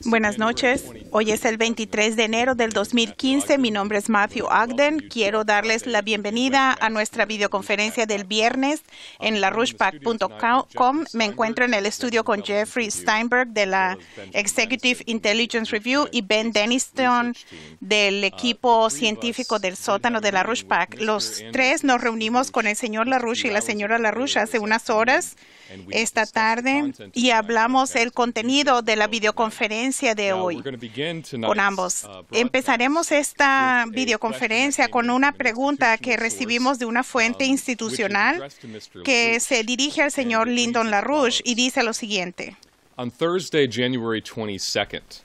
Buenas noches. Hoy es el 23 de enero del 2015. Mi nombre es Matthew Ogden. Quiero darles la bienvenida a nuestra videoconferencia del viernes en larushpac.com. Me encuentro en el estudio con Jeffrey Steinberg de la Executive Intelligence Review y Ben Denniston del equipo científico del sótano de LaRouche-PAC. Los tres nos reunimos con el señor LaRouche y la señora LaRouche hace unas horas esta tarde y hablamos el contenido de la videoconferencia de hoy con ambos. Empezaremos esta videoconferencia con una pregunta que recibimos de una fuente institucional que se dirige al señor Lyndon LaRouche y dice lo siguiente. On Thursday, January 22nd,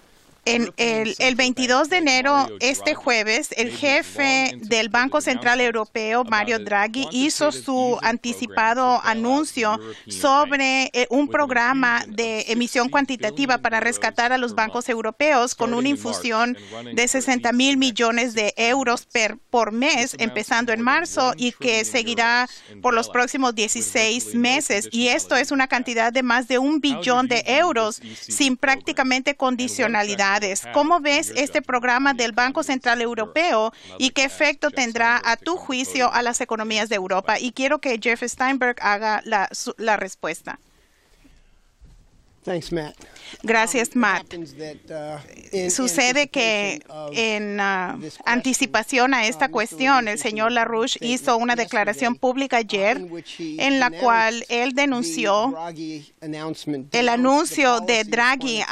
El 22 de enero, este jueves, el jefe del Banco Central Europeo, Mario Draghi, hizo su anticipado anuncio sobre un programa de emisión cuantitativa para rescatar a los bancos europeos con una infusión de 60,000 millones de euros por mes, empezando en marzo, y que seguirá por los próximos 16 meses. Y esto es una cantidad de más de 1 billón de euros sin prácticamente condicionalidad. ¿Cómo ves este programa del Banco Central Europeo y qué efecto tendrá, a tu juicio, a las economías de Europa? Y quiero que Jeff Steinberg haga la respuesta. Thanks, Matt. Gracias, Matt. Sucede que en anticipación a esta cuestión, el señor LaRouche hizo una declaración pública ayer en la cual él denunció el anuncio de Draghi,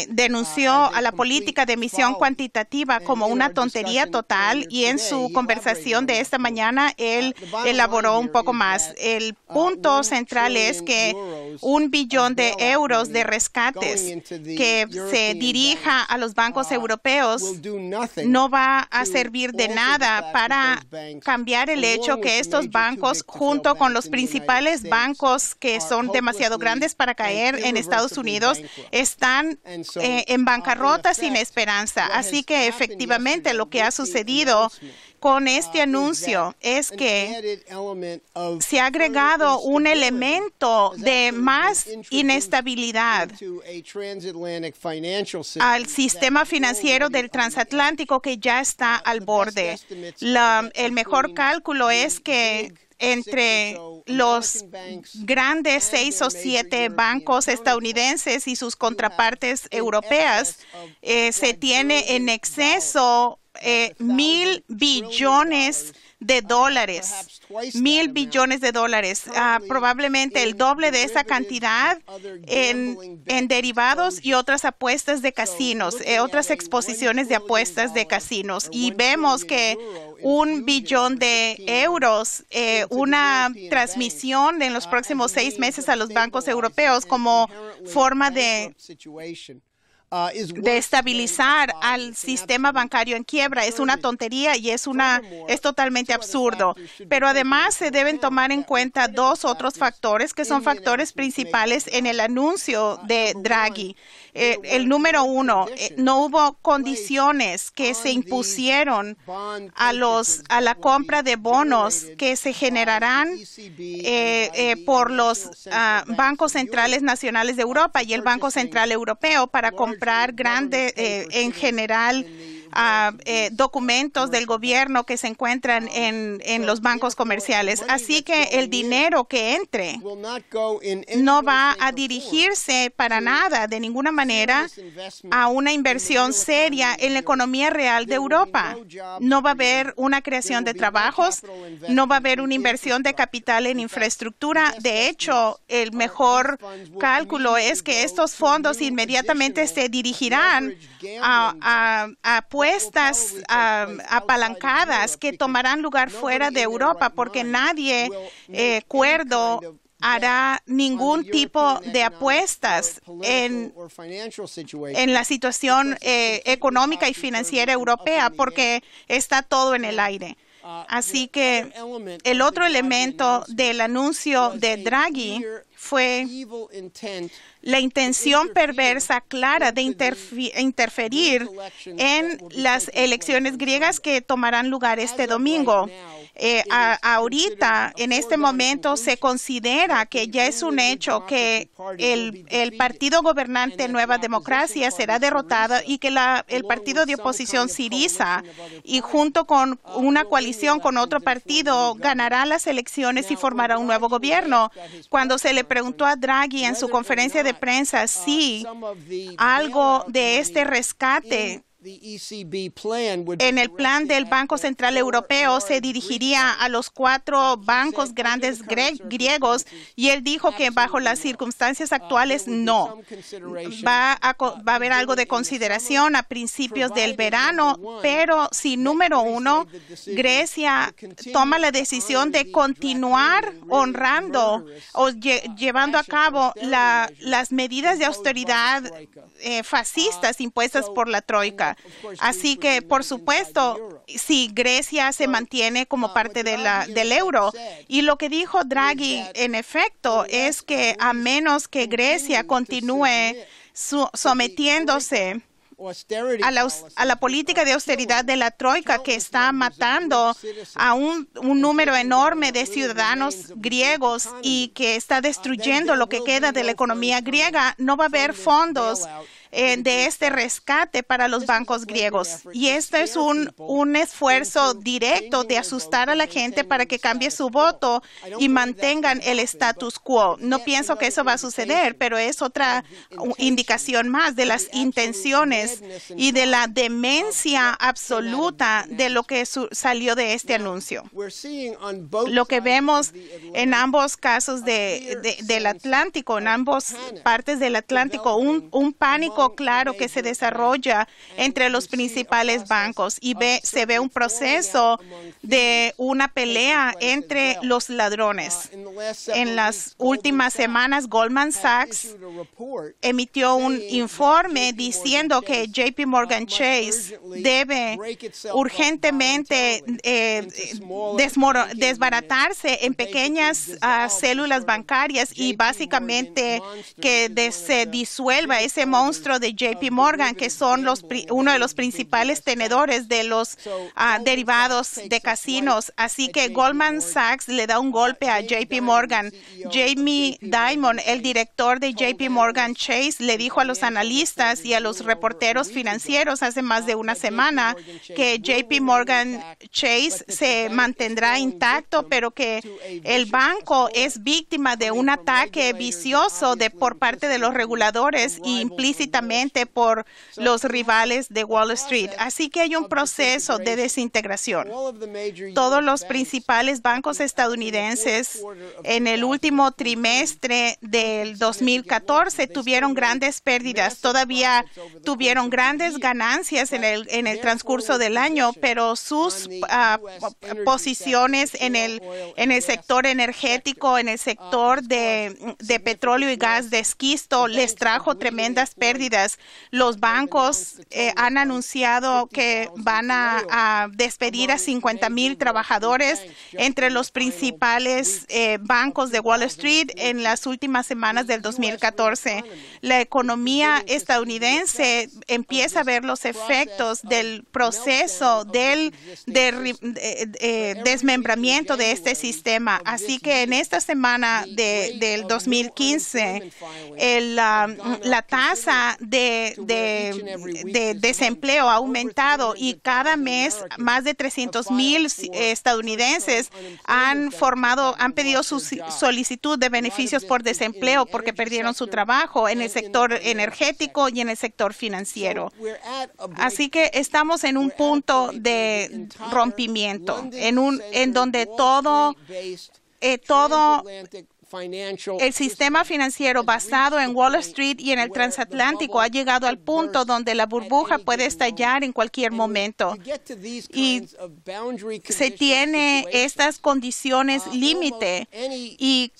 denunció a la política de emisión cuantitativa como una tontería total, y en su conversación de esta mañana él elaboró un poco más. El punto central es que 1 billón de euros de rescates que se dirija a los bancos europeos no va a servir de nada para cambiar el hecho que estos bancos, junto con los principales bancos que son demasiado grandes para caer en Estados Unidos, están en bancarrota sin esperanza. Así que efectivamente lo que ha sucedido con este anuncio es que se ha agregado un elemento de más inestabilidad al sistema financiero del transatlántico que ya está al borde. El mejor cálculo es que entre los grandes 6 o 7 bancos estadounidenses y sus contrapartes europeas, se tiene en exceso 1,000 billones de dólares. 1,000 billones de dólares, probablemente el doble de esa cantidad en derivados y otras apuestas de casinos, otras exposiciones de apuestas de casinos. Y vemos que 1 billón de euros, una transmisión en los próximos 6 meses a los bancos europeos como forma de estabilizar al sistema bancario en quiebra es una tontería y es totalmente absurdo. Pero además se deben tomar en cuenta 2 otros factores que son factores principales en el anuncio de Draghi. El número 1, no hubo condiciones que se impusieron a la compra de bonos que se generarán por los bancos centrales nacionales de Europa y el Banco Central Europeo para comprar en general documentos del gobierno que se encuentran en los bancos comerciales. Así que el dinero que entre no va a dirigirse para nada, de ninguna manera, a una inversión seria en la economía real de Europa. No va a haber una creación de trabajos, no va a haber una inversión de capital en infraestructura. De hecho, el mejor cálculo es que estos fondos inmediatamente se dirigirán a apuestas apalancadas que tomarán lugar fuera de Europa, porque nadie cuerdo hará ningún tipo de apuestas en la situación económica y financiera europea, porque está todo en el aire. Así que el otro elemento del anuncio de Draghi fue la intención perversa clara de interferir en las elecciones griegas que tomarán lugar este domingo. Ahorita, en este momento, se considera que ya es un hecho que el partido gobernante Nueva Democracia será derrotado y que el partido de oposición Syriza, y junto con una coalición con otro partido, ganará las elecciones y formará un nuevo gobierno. Cuando se le preguntó a Draghi en su conferencia de prensa si algo de este rescate en el plan del Banco Central Europeo se dirigiría a los 4 bancos grandes griegos, y él dijo que bajo las circunstancias actuales no. Va a haber algo de consideración a principios del verano, pero si, número 1, Grecia toma la decisión de continuar honrando o llevando a cabo las medidas de austeridad fascistas impuestas por la Troika. Así que, por supuesto, si Grecia se mantiene como parte del euro, y lo que dijo Draghi, en efecto, es que a menos que Grecia continúe sometiéndose a la política de austeridad de la Troika, que está matando a un número enorme de ciudadanos griegos y que está destruyendo lo que queda de la economía griega, no va a haber fondos de este rescate para los bancos griegos. Y este es un esfuerzo directo de asustar a la gente para que cambie su voto y mantengan el status quo. No pienso que eso va a suceder, pero es otra indicación más de las intenciones y de la demencia absoluta de lo que salió de este anuncio. Lo que vemos en ambos casos del Atlántico, en ambas partes del Atlántico, un pánico claro que se desarrolla entre los principales bancos, y se ve un proceso de una pelea entre los ladrones. En las últimas semanas, Goldman Sachs emitió un informe diciendo que JP Morgan Chase debe urgentemente desbaratarse en pequeñas células bancarias, y básicamente que se disuelva ese monstruo de JP Morgan, que son uno de los principales tenedores de los derivados de casinos. Así que Goldman Sachs le da un golpe a JP Morgan. Jamie Dimon, el director de JP Morgan Chase, le dijo a los analistas y a los reporteros financieros hace más de una semana que JP Morgan Chase se mantendrá intacto, pero que el banco es víctima de un ataque vicioso por parte de los reguladores y implícitamente por los rivales de Wall Street. Así que hay un proceso de desintegración. Todos los principales bancos estadounidenses en el último trimestre del 2014 tuvieron grandes pérdidas. Todavía tuvieron grandes ganancias en el transcurso del año, pero sus posiciones en el sector energético, en el sector de petróleo y gas de esquisto, les trajo tremendas pérdidas. Los bancos han anunciado que van a despedir a 50,000 trabajadores entre los principales bancos de Wall Street en las últimas semanas del 2014. La economía estadounidense empieza a ver los efectos del proceso del desmembramiento de este sistema. Así que en esta semana del 2015, la tasa de desempleo ha aumentado, y cada mes más de 300,000 estadounidenses han pedido su solicitud de beneficios por desempleo porque perdieron su trabajo en el sector energético y en el sector financiero. Así que estamos en un punto de rompimiento, en donde todo el sistema financiero basado en Wall Street y en el transatlántico ha llegado al punto donde la burbuja puede estallar en cualquier momento. Y se tiene estas condiciones límite, y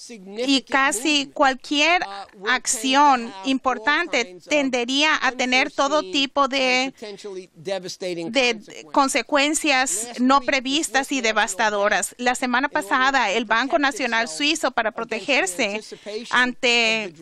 casi cualquier acción importante tendería a tener todo tipo de consecuencias no previstas y devastadoras. La semana pasada, el Banco Nacional Suizo, para proteger protegerse antes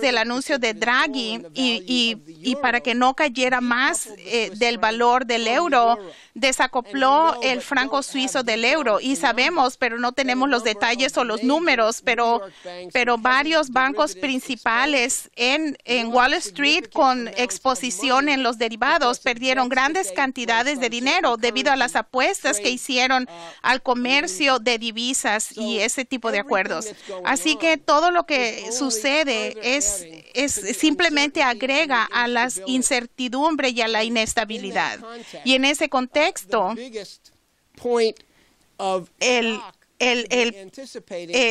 del anuncio de Draghi y para que no cayera más del valor del euro, desacopló el franco suizo del euro. Y sabemos, pero no tenemos los detalles o los números, pero varios bancos principales en Wall Street con exposición en los derivados perdieron grandes cantidades de dinero debido a las apuestas que hicieron al comercio de divisas y ese tipo de acuerdos. Así que todo lo que sucede es simplemente agrega a la incertidumbre y a la inestabilidad. Y en ese contexto,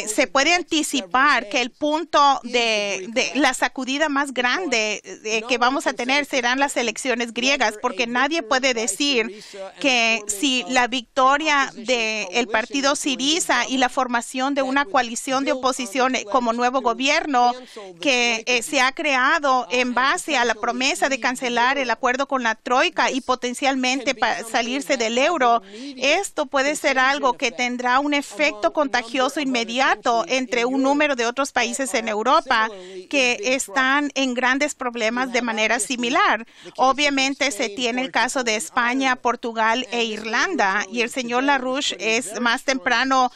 se puede anticipar que el punto de la sacudida más grande que vamos a tener serán las elecciones griegas, porque nadie puede decir que si la victoria del partido Syriza y la formación de una coalición de oposición como nuevo gobierno que se ha creado en base a la promesa de cancelar el acuerdo con la Troika y potencialmente salirse del euro, esto puede ser algo que tendrá un efecto contagioso inmediato entre un número de otros países en Europa que están en grandes problemas de manera similar. Obviamente se tiene el caso de España, Portugal e Irlanda, y el señor LaRouche más temprano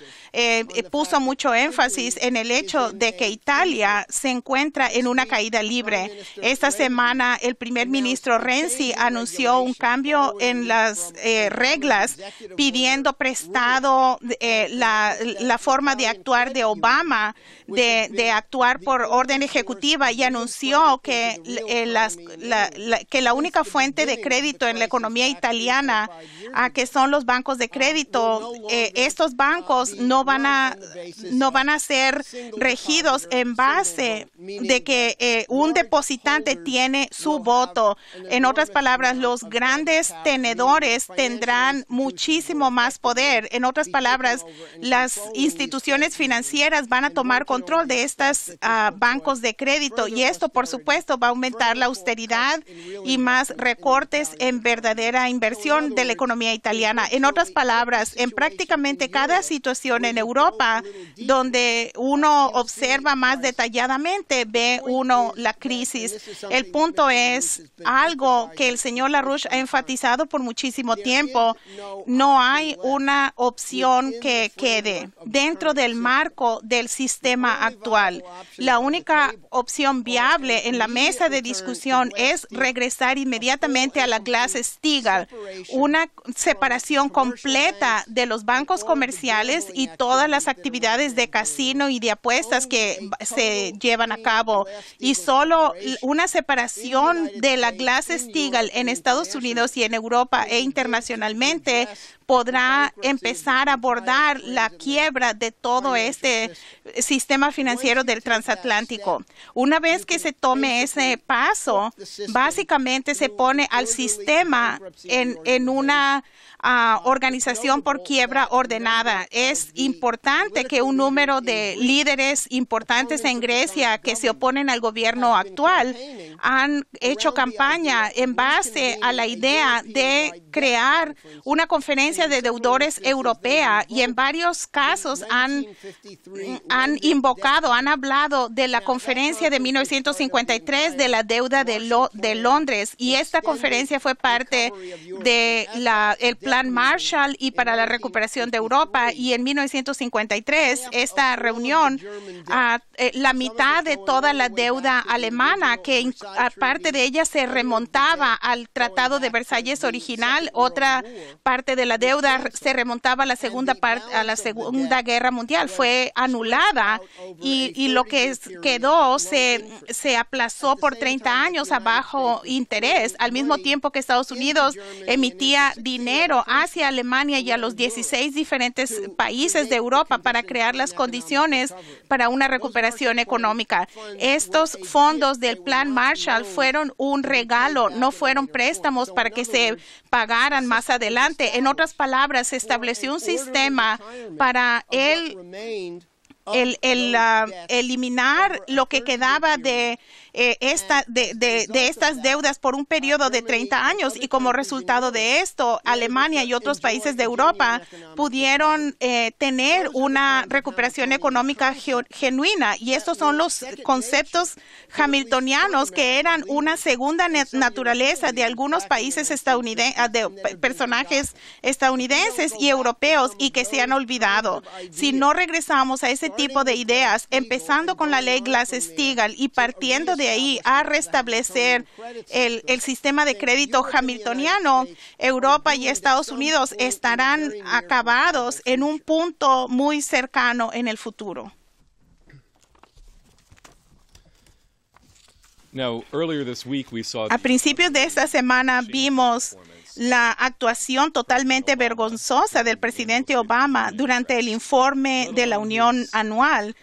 puso mucho énfasis en el hecho de que Italia se encuentra en una caída libre. Esta semana el primer ministro Renzi anunció un cambio en las reglas, pidiendo prestado la forma de actuar de Obama, de actuar por orden ejecutiva, y anunció que la única fuente de crédito en la economía italiana, que son los bancos de crédito, estos bancos no van a ser regidos en base de que un depositante tiene su voto. En otras palabras, los grandes tenedores tendrán muchísimo más poder. En otras palabras, las instituciones financieras van a tomar control de estos bancos de crédito, y esto, por supuesto, va a aumentar la austeridad y más recortes en verdadera inversión de la economía italiana. En otras palabras, en prácticamente cada situación en Europa donde uno observa más detalladamente, ve uno la crisis. El punto es algo que el señor LaRouche ha enfatizado por muchísimo tiempo: no hay una opción que quede dentro del marco del sistema actual. La única opción viable en la mesa de discusión es regresar inmediatamente a la Glass-Steagall, una separación completa de los bancos comerciales y todas las actividades de casino y de apuestas que se llevan a cabo, y solo una separación de la Glass-Steagall en Estados Unidos y en Europa e internacionalmente podrá empezar a abordar la quiebra de todo este sistema financiero del transatlántico. Una vez que se tome ese paso, básicamente se pone al sistema en una organización por quiebra ordenada. Es importante que un número de líderes importantes en Grecia que se oponen al gobierno actual han hecho campaña en base a la idea de crear una conferencia de deudores europea, y en varios casos han hablado de la conferencia de 1953 de la deuda de Londres, y esta conferencia fue parte de el Plan Marshall y para la recuperación de Europa. Y en 1953, esta reunión, la mitad de toda la deuda alemana, que aparte de ella se remontaba al Tratado de Versalles original, otra parte de la deuda se remontaba a la Segunda Guerra Mundial, fue anulada, y lo que quedó se aplazó por 30 años a bajo interés, al mismo tiempo que Estados Unidos emitía dinero hacia Alemania y a los 16 diferentes países de Europa para crear las condiciones para una recuperación económica. Estos fondos del Plan Marshall fueron un regalo, no fueron préstamos para que se pagaran más adelante. En otras palabras, se estableció un sistema para eliminar lo que quedaba de estas deudas por un periodo de 30 años, y como resultado de esto, Alemania y otros países de Europa pudieron tener una recuperación económica genuina. Y estos son los conceptos hamiltonianos que eran una segunda naturaleza de algunos países estadounidenses, de personajes estadounidenses y europeos, y que se han olvidado. Si no regresamos a ese tipo de ideas, empezando con la ley Glass-Steagall y partiendo de ahí a restablecer el sistema de crédito hamiltoniano, Europa y Estados Unidos estarán acabados en un punto muy cercano en el futuro. A principios de esta semana vimos la actuación totalmente vergonzosa del presidente Obama durante el informe de la Unión anual.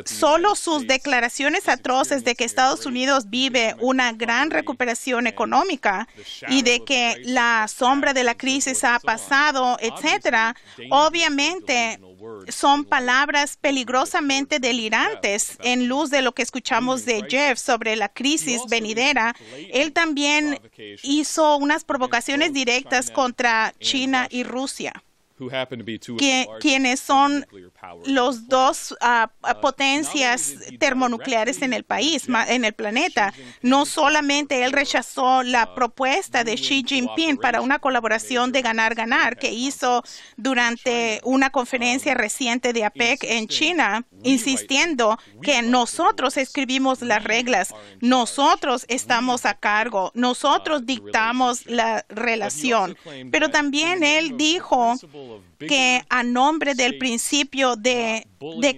Solo sus declaraciones atroces de que Estados Unidos vive una gran recuperación económica y de que la sombra de la crisis ha pasado, etcétera, obviamente son palabras peligrosamente delirantes en luz de lo que escuchamos de Jeff sobre la crisis venidera. Él también hizo unas provocaciones directas contra China y Rusia, quienes son los dos potencias termonucleares en el país, en el planeta. No solamente él rechazó la propuesta de Xi Jinping para una colaboración de ganar-ganar que hizo durante una conferencia reciente de APEC en China, insistiendo que nosotros escribimos las reglas, nosotros estamos a cargo, nosotros dictamos la relación. Pero también él dijo que a nombre del principio de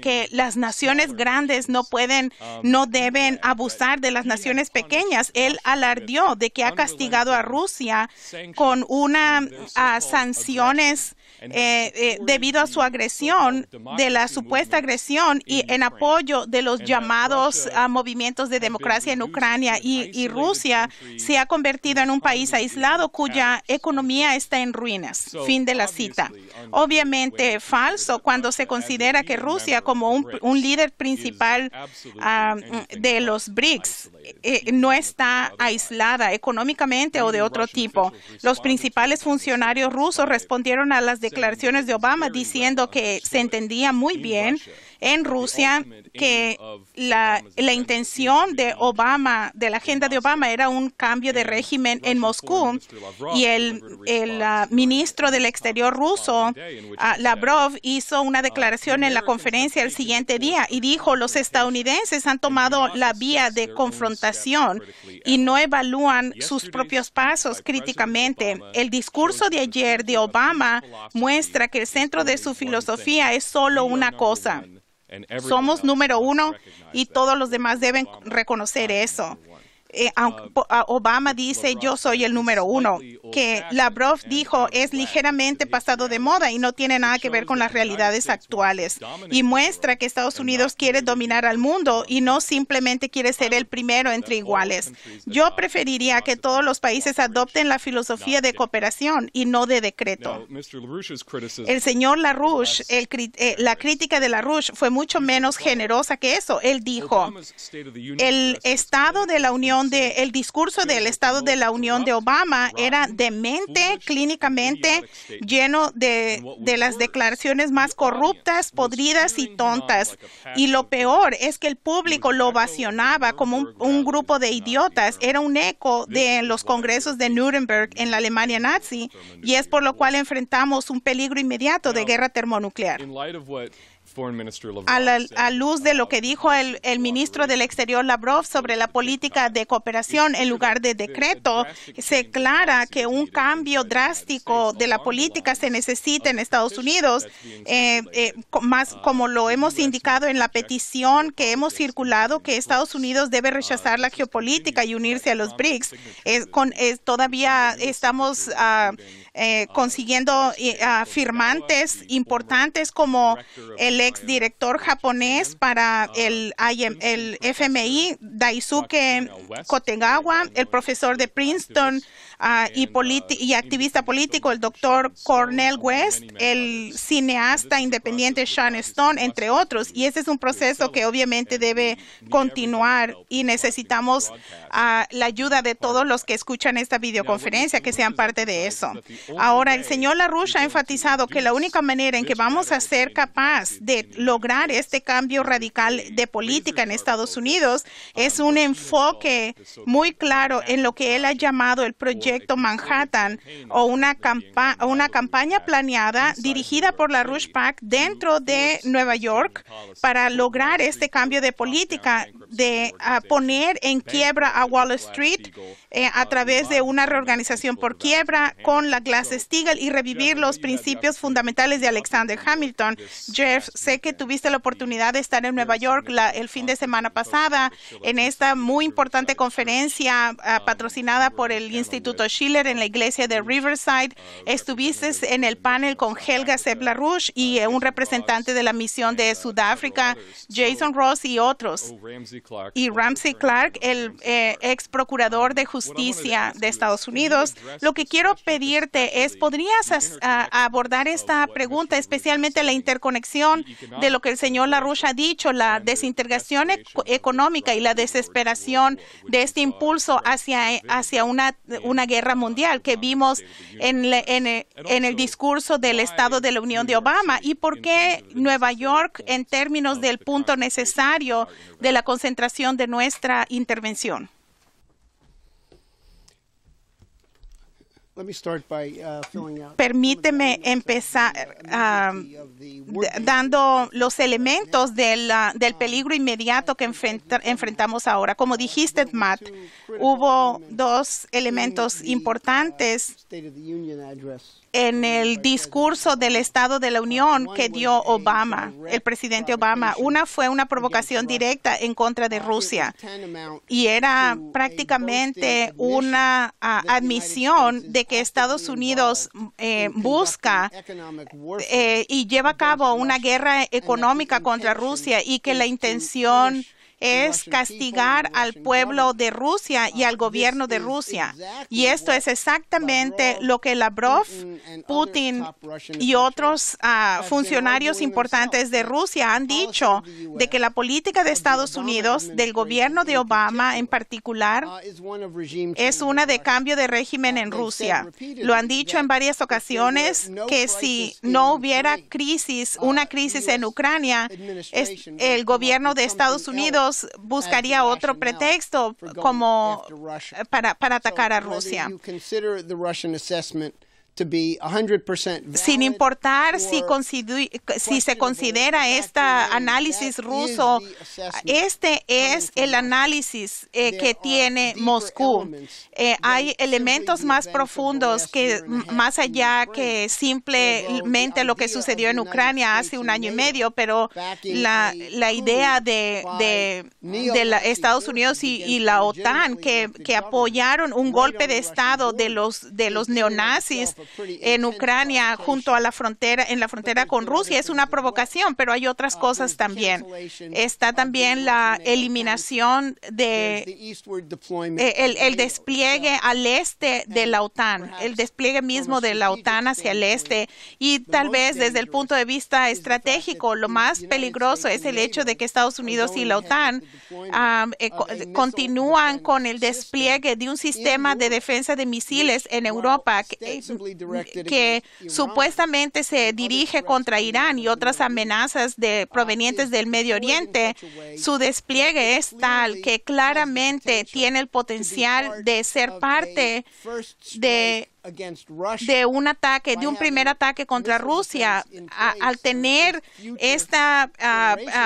que las naciones grandes no deben abusar de las naciones pequeñas, él alardeó de que ha castigado a Rusia con sanciones debido a su agresión, de la supuesta agresión, y en apoyo de los llamados movimientos de democracia en Ucrania, y Rusia se ha convertido en un país aislado cuya economía está en ruinas. Fin de la cita. Obviamente falso cuando se considera que Rusia, como un líder principal de los BRICS, no está aislada económicamente o de otro tipo. Los principales funcionarios rusos respondieron a las declaraciones de Obama diciendo que se entendía muy bien en Rusia que la intención de Obama, de la agenda de Obama, era un cambio de régimen en Moscú, y el ministro del Exterior ruso, Lavrov, hizo una declaración en la conferencia el siguiente día y dijo: los estadounidenses han tomado la vía de confrontación y no evalúan sus propios pasos críticamente. El discurso de ayer de Obama muestra que el centro de su filosofía es solo una cosa: somos número uno y todos los demás deben reconocer eso. Obama dice: yo soy el número uno. Que Lavrov dijo es ligeramente pasado de moda y no tiene nada que ver con las realidades actuales, y muestra que Estados Unidos quiere dominar al mundo y no simplemente quiere ser el primero entre iguales. Yo preferiría que todos los países adopten la filosofía de cooperación y no de decreto. El señor LaRouche, la crítica de LaRouche fue mucho menos generosa que eso. Él dijo: el Estado de la Unión el discurso del Estado de la Unión de Obama era demente, clínicamente lleno de las declaraciones más corruptas, podridas y tontas. Y lo peor es que el público lo ovacionaba como un grupo de idiotas. Era un eco de los congresos de Nuremberg en la Alemania nazi, y es por lo cual enfrentamos un peligro inmediato de guerra termonuclear. A luz de lo que dijo el ministro del Exterior Lavrov sobre la política de cooperación en lugar de decreto, se aclara que un cambio drástico de la política se necesita en Estados Unidos, más como lo hemos indicado en la petición que hemos circulado, que Estados Unidos debe rechazar la geopolítica y unirse a los BRICS. Todavía estamos consiguiendo firmantes importantes como el exdirector japonés para el FMI, Daisuke Kotegawa, el profesor de Princeton y activista político, el doctor Cornel West, el cineasta independiente Sean Stone, entre otros. Y ese es un proceso que obviamente debe continuar y necesitamos la ayuda de todos los que escuchan esta videoconferencia, que sean parte de eso. Ahora, el señor LaRouche ha enfatizado que la única manera en que vamos a ser capaz de lograr este cambio radical de política en Estados Unidos es un enfoque muy claro en lo que él ha llamado el Proyecto Manhattan, o una campaña planeada dirigida por LaRouche PAC dentro de Nueva York para lograr este cambio de política, de poner en quiebra a Wall Street a través de una reorganización por quiebra con la Glass-Steagall y revivir los principios fundamentales de Alexander Hamilton. Jeff, sé que tuviste la oportunidad de estar en Nueva York el fin de semana pasada en esta muy importante conferencia patrocinada por el Instituto Schiller en la iglesia de Riverside. Estuviste en el panel con Helga Sepp-LaRouche y un representante de la misión de Sudáfrica, Jason Ross y otros. Y Ramsey Clark, el ex procurador de justicia de Estados Unidos. Lo que quiero pedirte es, ¿podrías abordar esta pregunta, especialmente la interconexión de lo que el señor LaRouche ha dicho, la desintegración económica y la desesperación de este impulso hacia una guerra mundial que vimos en el discurso del Estado de la Unión de Obama? ¿Y por qué Nueva York en términos del punto necesario de la concentración de nuestra intervención? Permíteme empezar dando los elementos del peligro inmediato que enfrentamos ahora. Como dijiste, Matt, hubo dos elementos importantes en el discurso del Estado de la Unión que dio Obama, el presidente Obama. Una fue una provocación directa en contra de Rusia y era prácticamente una admisión de que Estados Unidos busca y lleva a cabo una guerra económica contra Rusia y que la intención es castigar al pueblo de Rusia y al gobierno de Rusia. Y esto es exactamente lo que Lavrov, Putin y otros funcionarios importantes de Rusia han dicho, de que la política de Estados Unidos, del gobierno de Obama en particular, es una de cambio de régimen en Rusia. Lo han dicho en varias ocasiones que si no hubiera una crisis en Ucrania, el gobierno de Estados Unidos buscaría otro pretexto como para atacar a Rusia. Sin importar si se considera este análisis ruso, este es el análisis que tiene Moscú. Hay elementos más profundos que más allá que simplemente lo que sucedió en Ucrania hace un año y medio, pero la idea de Estados Unidos y la OTAN que apoyaron un golpe de Estado de los neonazis en Ucrania junto a la frontera con Rusia es una provocación, pero hay otras cosas también. Está también la eliminación el despliegue al este de la OTAN, el despliegue mismo de la OTAN hacia el este, y tal vez desde el punto de vista estratégico lo más peligroso es el hecho de que Estados Unidos y la OTAN continúan con el despliegue de un sistema de defensa de misiles en Europa que supuestamente se dirige contra Irán y otras amenazas provenientes del Medio Oriente. Su despliegue es tal que claramente tiene el potencial de ser parte de un primer ataque contra Rusia. Al tener esta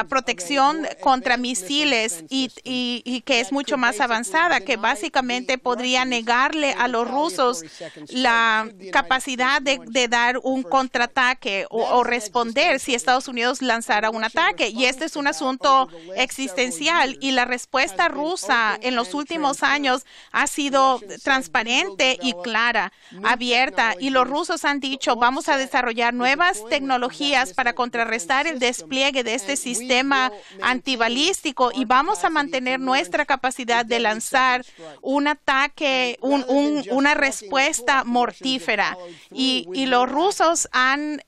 protección contra misiles y que es mucho más avanzada, que básicamente podría negarle a los rusos la capacidad de dar un contraataque o responder si Estados Unidos lanzara un ataque. Y este es un asunto existencial, y la respuesta rusa en los últimos años ha sido transparente y clara. abierta, y los rusos han dicho, vamos a desarrollar nuevas tecnologías para contrarrestar el despliegue de este sistema antibalístico, y vamos a mantener nuestra capacidad de lanzar un ataque, una respuesta mortífera. Y los rusos han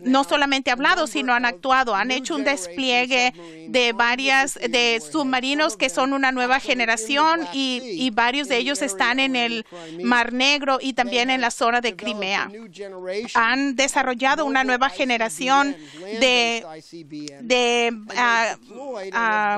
no solamente hablado, sino han actuado, han hecho un despliegue de submarinos que son una nueva generación, y varios de ellos están en el Mar Negro y también en la zona de Crimea. Han desarrollado una nueva generación de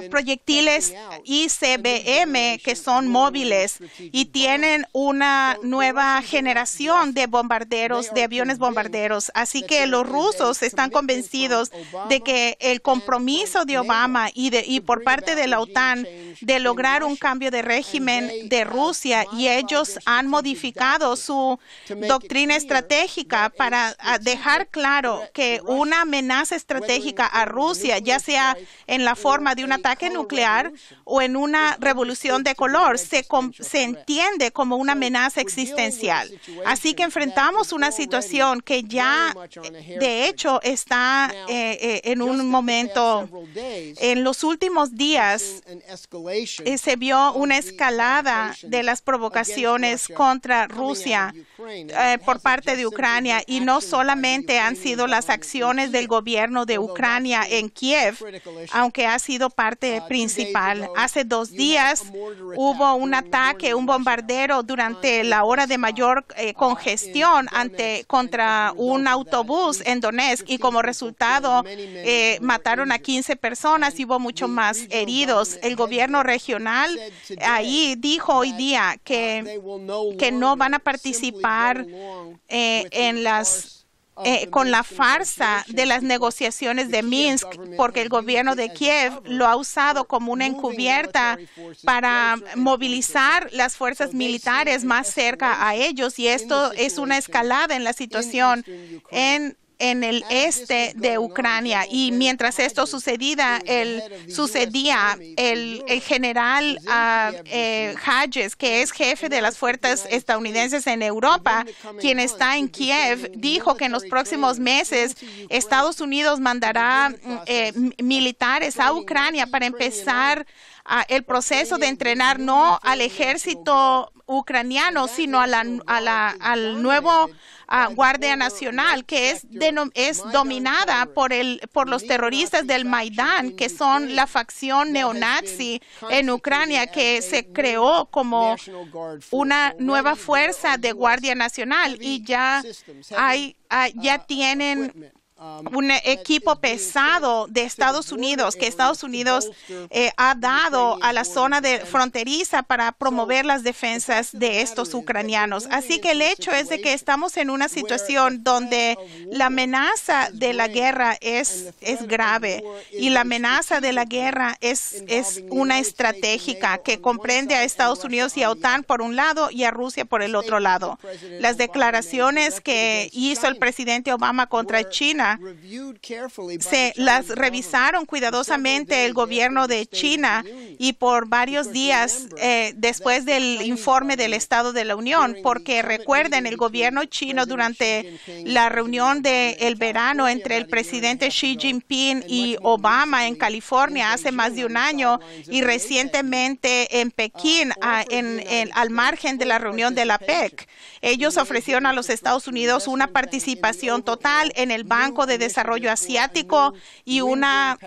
proyectiles ICBM que son móviles, y tienen una nueva generación de bombarderos, de aviones bombarderos. Así que los rusos están convencidos de que el compromiso de Obama y por parte de la OTAN de lograr un cambio de régimen de Rusia, y ellos han modificado su doctrina estratégica para dejar claro que una amenaza estratégica a Rusia, ya sea en la forma de un ataque nuclear o en una revolución de color, se entiende como una amenaza existencial. Así que enfrentamos una situación que ya, de hecho, está en un momento. En los últimos días se vio una escalada de las provocaciones contra Rusia por parte de Ucrania, y no solamente han sido las acciones del gobierno de Ucrania en Kiev, aunque ha sido parte principal. Hace 2 días hubo un ataque, un bombardero durante la hora de mayor congestión contra un autobús en Donetsk, y como resultado mataron a 15 personas y hubo muchos más heridos. El gobierno regional ahí dijo hoy día que no van a participar con la farsa de las negociaciones de Minsk, porque el gobierno de Kiev lo ha usado como una encubierta para movilizar las fuerzas militares más cerca a ellos, y esto es una escalada en la situación en el este de Ucrania. Y mientras esto sucedía, el general Hodges, que es jefe de las fuerzas estadounidenses en Europa, quien está en Kiev, dijo que en los próximos meses Estados Unidos mandará militares a Ucrania para empezar el proceso de entrenar no al ejército ucraniano, sino al nuevo Guardia Nacional, que es dominada por los terroristas del Maidán, que son la facción neonazi en Ucrania, que se creó como una nueva fuerza de Guardia Nacional, y ya tienen un equipo pesado de Estados Unidos, que Estados Unidos ha dado a la zona fronteriza para promover las defensas de estos ucranianos. Así que el hecho es de que estamos en una situación donde la amenaza de la guerra es grave, y la amenaza de la guerra es una estratégica que comprende a Estados Unidos y a OTAN por un lado y a Rusia por el otro lado. Las declaraciones que hizo el presidente Obama contra China se las revisaron cuidadosamente el gobierno de China, y por varios días después del informe del Estado de la Unión, porque recuerden, el gobierno chino durante la reunión del verano entre el presidente Xi Jinping y Obama en California hace más de un año, y recientemente en Pekín, al margen de la reunión de la PEC, ellos ofrecieron a los Estados Unidos una participación total en el Banco de Desarrollo Asiático y una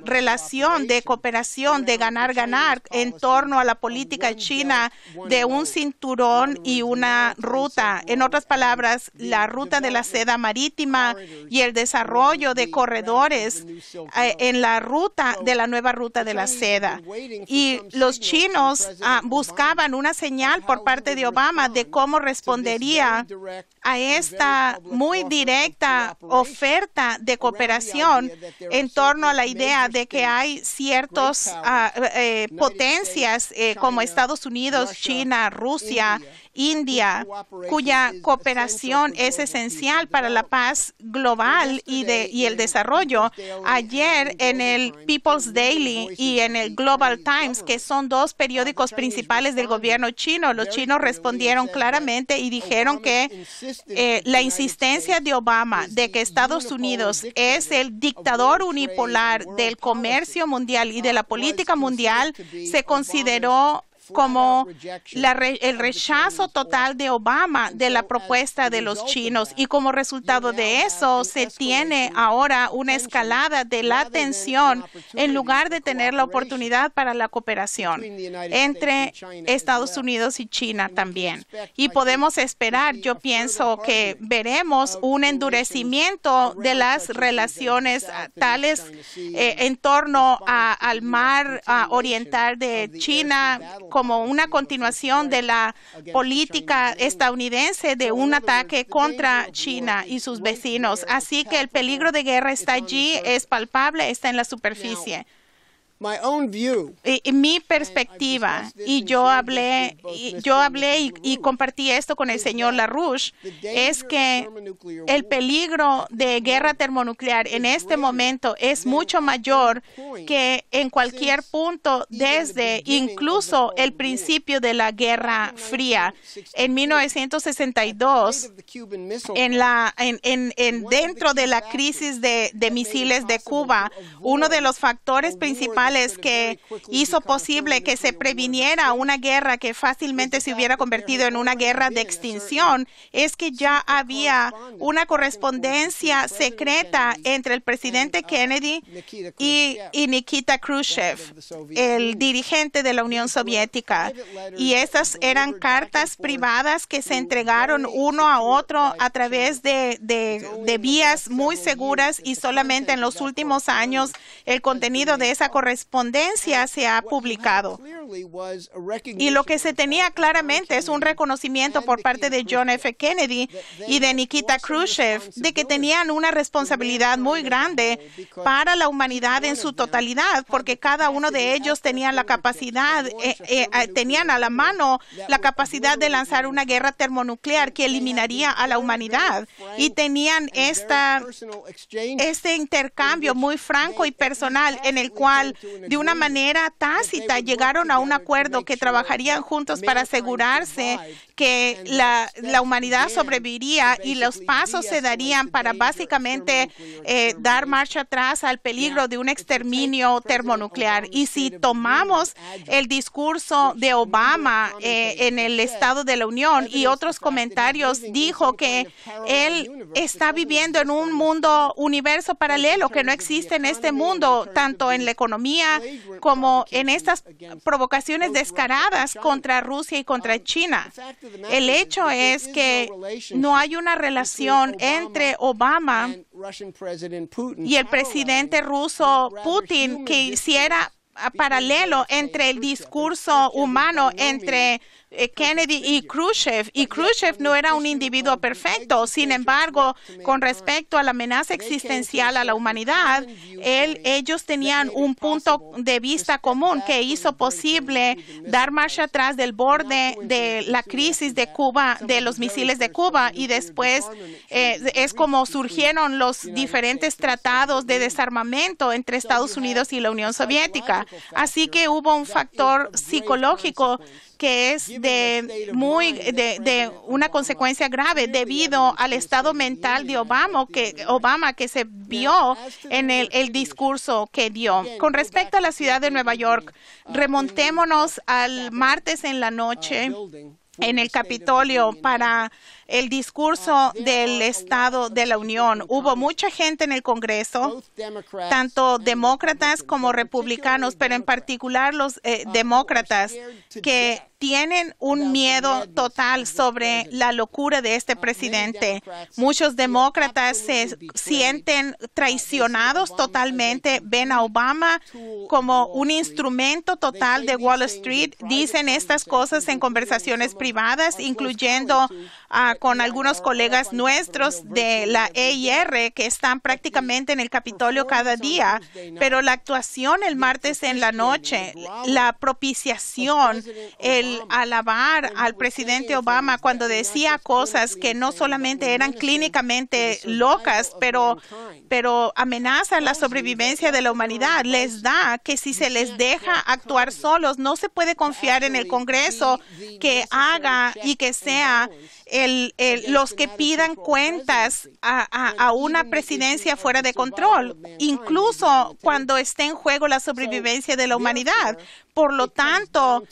relación de cooperación de ganar-ganar en torno a la política china de un cinturón y una ruta. En otras palabras, la ruta de la seda marítima y el desarrollo de corredores en la ruta de la nueva ruta de la seda. Y los chinos buscaban una señal por parte de Obama de cómo respondería a esta muy directa oferta de cooperación en torno a la idea de que hay ciertas potencias como Estados Unidos, China, Rusia India, cuya cooperación es esencial para la paz global y el desarrollo. Ayer en el People's Daily y en el Global Times, que son dos periódicos principales del gobierno chino, los chinos respondieron claramente y dijeron que la insistencia de Obama de que Estados Unidos es el dictador unipolar del comercio mundial y de la política mundial se consideró como el rechazo total de Obama de la propuesta de los chinos, y como resultado de eso se tiene ahora una escalada de la tensión en lugar de tener la oportunidad para la cooperación entre Estados Unidos y China también. Y podemos esperar, yo pienso que veremos un endurecimiento de las relaciones tales en torno al mar oriental de China, como una continuación de la política estadounidense de un ataque contra China y sus vecinos. Así que el peligro de guerra está allí, es palpable, está en la superficie. Mi perspectiva, y yo hablé y compartí esto con el señor LaRouche, es que el peligro de guerra termonuclear en este momento es mucho mayor que en cualquier punto desde incluso el principio de la Guerra Fría. En 1962, dentro de la crisis de misiles de Cuba, uno de los factores principales que hizo posible que se previniera una guerra que fácilmente se hubiera convertido en una guerra de extinción es que ya había una correspondencia secreta entre el presidente Kennedy y Nikita Khrushchev, el dirigente de la Unión Soviética. Y esas eran cartas privadas que se entregaron uno a otro a través de vías muy seguras, y solamente en los últimos años el contenido de esa correspondencia se ha publicado. Y lo que se tenía claramente es un reconocimiento por parte de John F. Kennedy y de Nikita Khrushchev de que tenían una responsabilidad muy grande para la humanidad en su totalidad, porque cada uno de ellos tenía la capacidad, tenían a la mano la capacidad de lanzar una guerra termonuclear que eliminaría a la humanidad, y tenían este intercambio muy franco y personal en el cual de una manera tácita llegaron a un acuerdo que trabajarían juntos para asegurarse que la humanidad sobreviviría, y los pasos se darían para básicamente dar marcha atrás al peligro de un exterminio termonuclear. Y si tomamos el discurso de Obama en el Estado de la Unión y otros comentarios, dijo que él está viviendo en un universo paralelo que no existe en este mundo, tanto en la economía como en estas provocaciones descaradas contra Rusia y contra China. El hecho es que no hay una relación entre Obama y el presidente ruso Putin que hiciera paralelo entre el discurso humano entre Kennedy y Khrushchev. Y Khrushchev no era un individuo perfecto. Sin embargo, con respecto a la amenaza existencial a la humanidad, ellos tenían un punto de vista común que hizo posible dar marcha atrás del borde de la crisis de Cuba, de los misiles de Cuba, y después es como surgieron los diferentes tratados de desarmamento entre Estados Unidos y la Unión Soviética. Así que hubo un factor psicológico que es de una consecuencia grave debido al estado mental de Obama que se vio en el discurso que dio. Con respecto a la ciudad de Nueva York, remontémonos al martes en la noche en el Capitolio para el discurso del Estado de la Unión. Hubo mucha gente en el Congreso, tanto demócratas como republicanos, pero en particular los demócratas, que tienen un miedo total sobre la locura de este presidente. Muchos demócratas se sienten traicionados totalmente, ven a Obama como un instrumento total de Wall Street. Dicen estas cosas en conversaciones privadas, incluyendo con algunos colegas nuestros de la EIR que están prácticamente en el Capitolio cada día, pero la actuación el martes en la noche, la propiciación, el alabar al presidente Obama cuando decía cosas que no solamente eran clínicamente locas, pero amenazan la sobrevivencia de la humanidad, les da que si se les deja actuar solos, no se puede confiar en el Congreso que haga y que sea los que pidan cuentas a una presidencia fuera de control, incluso cuando esté en juego la sobrevivencia de la humanidad. Por lo tanto,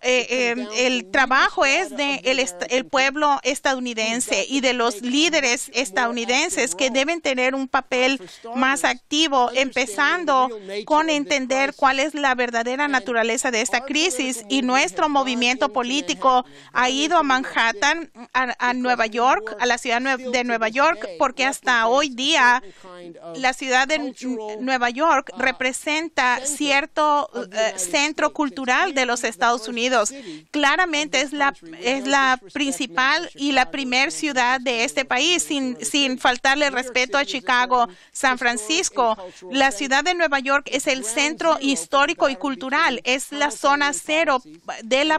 el trabajo es del pueblo estadounidense y de los líderes estadounidenses que deben tener un papel más activo, empezando con entender cuál es la verdadera naturaleza de esta crisis. Y nuestro movimiento político ha ido a Manhattan, a Nueva York, a la ciudad de Nueva York, porque hasta hoy día la ciudad de Nueva York representa cierto centro cultural de los Estados Unidos. Claramente es la principal y la primer ciudad de este país, sin faltarle respeto a Chicago, San Francisco. La ciudad de Nueva York es el centro histórico y cultural, es la zona cero de la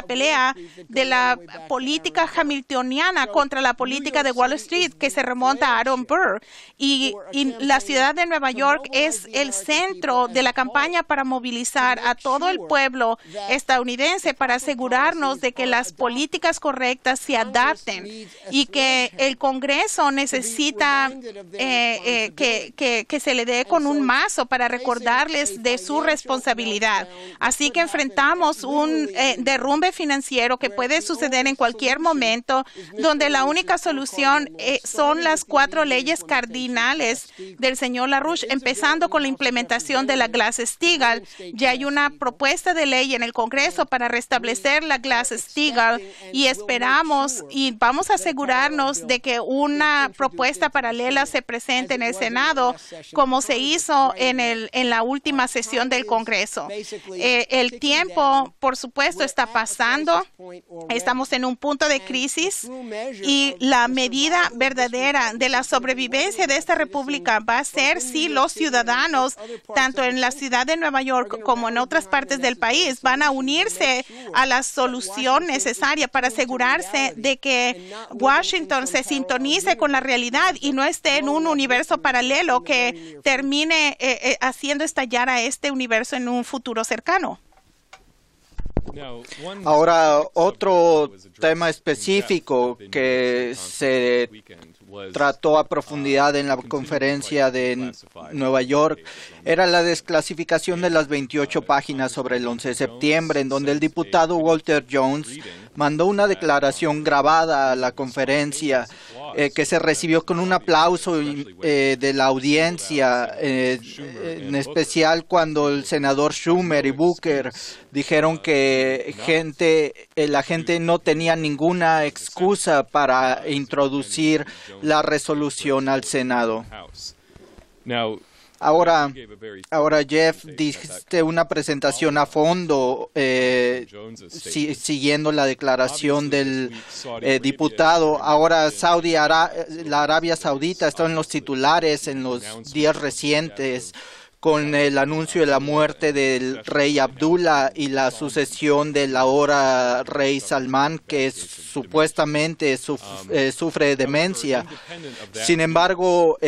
pelea de la política hamiltoniana contra la política de Wall Street, que se remonta a Aaron Burr. Y la ciudad de Nueva York es el centro de la campaña para movilizar a todo el pueblo estadounidense para asegurarnos de que las políticas correctas se adapten y que el Congreso necesita que se le dé con un mazo para recordarles de su responsabilidad. Así que enfrentamos un derrumbe financiero que puede suceder en cualquier momento, donde la única solución son las 4 leyes cardinales del señor LaRouche, empezando con la implementación de la Glass-Steagall. Ya hay una propuesta de ley en el Congreso para restablecer la Glass-Steagall y esperamos y vamos a asegurarnos de que una propuesta paralela se presente en el Senado, como se hizo en la última sesión del Congreso. El tiempo, por supuesto, está pasando. Estamos en un punto de crisis y la medida verdadera de la sobrevivencia de esta república va a ser si los ciudadanos, tanto en la ciudad de Nueva York como en otras partes del país, van a unirse a la solución necesaria para asegurarse de que Washington se sintonice con la realidad y no esté en un universo paralelo que termine haciendo estallar a este universo en un futuro cercano. Ahora, otro tema específico que se trató a profundidad en la conferencia de Nueva York era la desclasificación de las 28 páginas sobre el 11 de septiembre, en donde el diputado Walter Jones mandó una declaración grabada a la conferencia que se recibió con un aplauso de la audiencia, en especial cuando el senador Schumer y Booker dijeron que la gente no tenía ninguna excusa para introducir la resolución al Senado. Ahora, Jeff, diste una presentación a fondo siguiendo la declaración del diputado. Ahora, la Arabia Saudita está en los titulares en los días recientes con el anuncio de la muerte del rey Abdullah y la sucesión del ahora rey Salman, que supuestamente sufre de demencia. Sin embargo,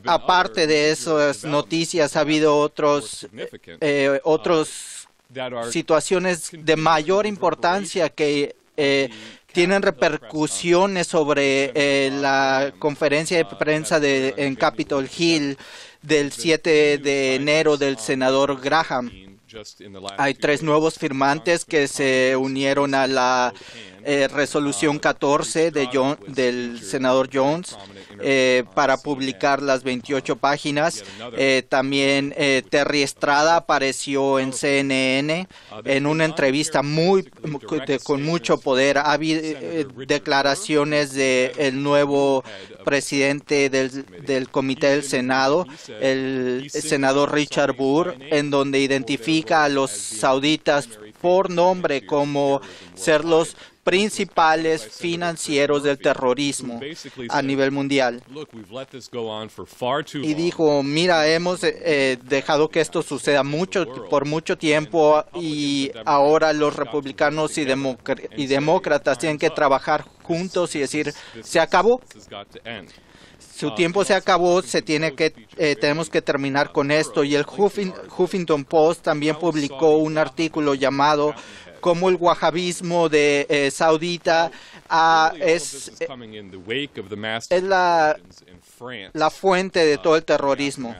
aparte de esas noticias, ha habido otras situaciones de mayor importancia que tienen repercusiones sobre la conferencia de prensa en Capitol Hill del 7 de enero del senador Graham. Hay 3 nuevos firmantes que se unieron a la resolución 14 del senador Jones para publicar las 28 páginas. También Terry Estrada apareció en CNN en una entrevista con mucho poder. Ha habido declaraciones del nuevo presidente del Comité del Senado, el senador Richard Burr, en donde identifica a los sauditas por nombre como ser los principales financieros del terrorismo a nivel mundial. Y dijo, mira, hemos dejado que esto suceda por mucho tiempo y ahora los republicanos y demócratas tienen que trabajar juntos y decir, se acabó. Su tiempo se acabó, tenemos que terminar con esto. Y el Huffington Post también publicó un artículo llamado "Cómo el wahabismo de saudita es la fuente de todo el terrorismo".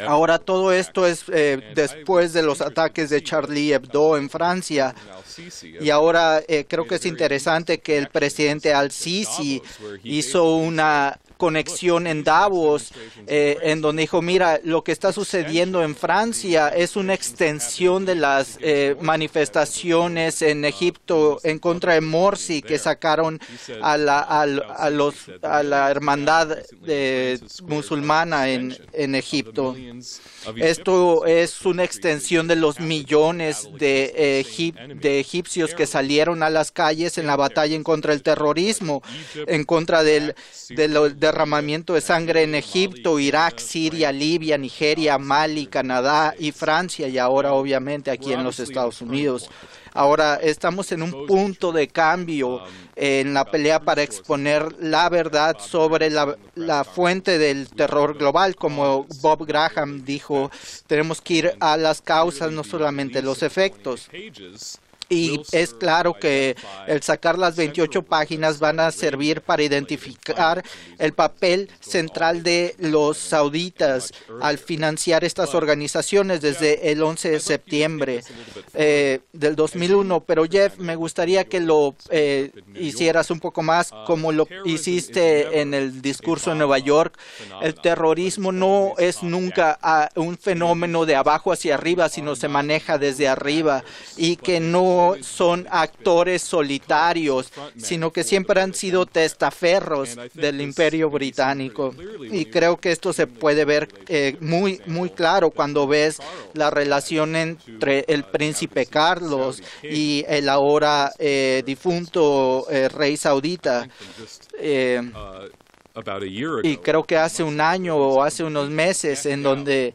Ahora todo esto es después de los ataques de Charlie Hebdo en Francia. Y ahora creo que es interesante que el presidente al-Sisi hizo una conexión en Davos, en donde dijo, mira, lo que está sucediendo en Francia es una extensión de las manifestaciones en Egipto en contra de Morsi, que sacaron a la hermandad musulmana en Egipto. Esto es una extensión de los millones de egipcios que salieron a las calles en la batalla en contra del terrorismo, en contra del derramamiento de sangre en Egipto, Irak, Siria, Libia, Nigeria, Mali, Canadá y Francia, y ahora obviamente aquí en los Estados Unidos. Ahora estamos en un punto de cambio en la pelea para exponer la verdad sobre la fuente del terror global. Como Bob Graham dijo, tenemos que ir a las causas, no solamente los efectos. Y es claro que el sacar las 28 páginas van a servir para identificar el papel central de los sauditas al financiar estas organizaciones desde el 11 de septiembre del 2001. Pero Jeff, me gustaría que lo hicieras un poco más como lo hiciste en el discurso en Nueva York. El terrorismo no es nunca un fenómeno de abajo hacia arriba, sino se maneja desde arriba, y que no son actores solitarios, sino que siempre han sido testaferros del Imperio Británico. Y creo que esto se puede ver muy claro cuando ves la relación entre el príncipe Carlos y el ahora difunto rey saudita. Y creo que hace un año o hace unos meses en donde